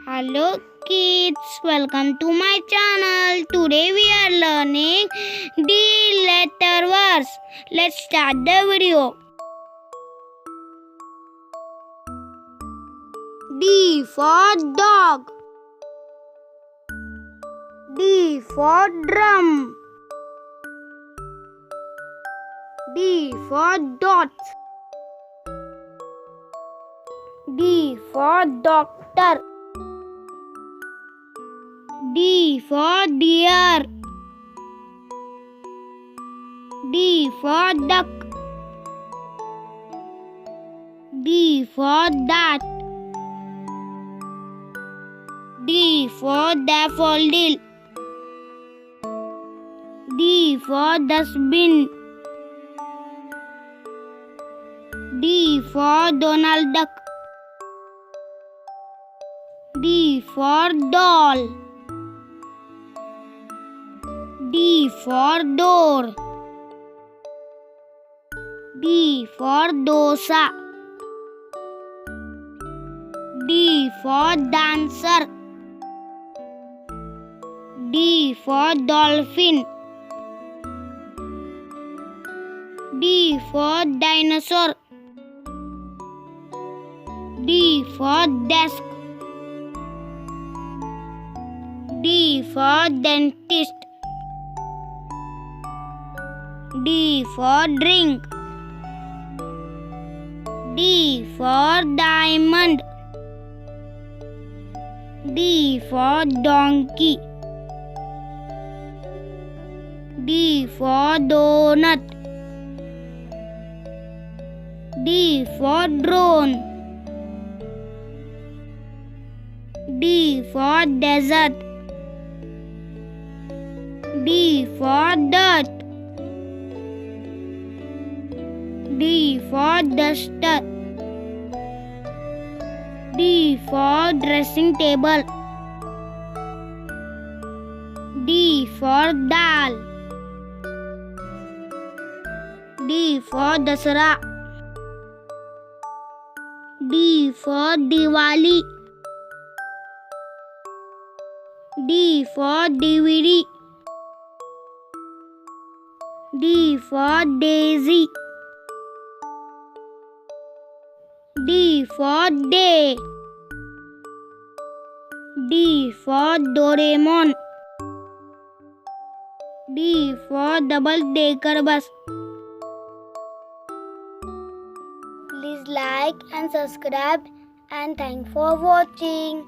Hello kids, welcome to my channel. Today we are learning D letter words. Let's start the video. D for dog. D for drum. D for dots. D for doctor. D for deer. D for duck. D for dat. D for daffodil. D for dustbin. D for Donald Duck. D for doll. D for door. D for dosa. D for dancer. D for dolphin. D for dinosaur. D for desk. D for dentist. D for drink. D for diamond. D for donkey. D for donut. D for drone. D for desert. D for dirt. D for duster. D for dressing table. D for dal. D for Dasara. D for Diwali. D for DVD. D for Daisy. D for day. D for Doraemon. D for double-decker bus. Please like and subscribe and thanks for watching.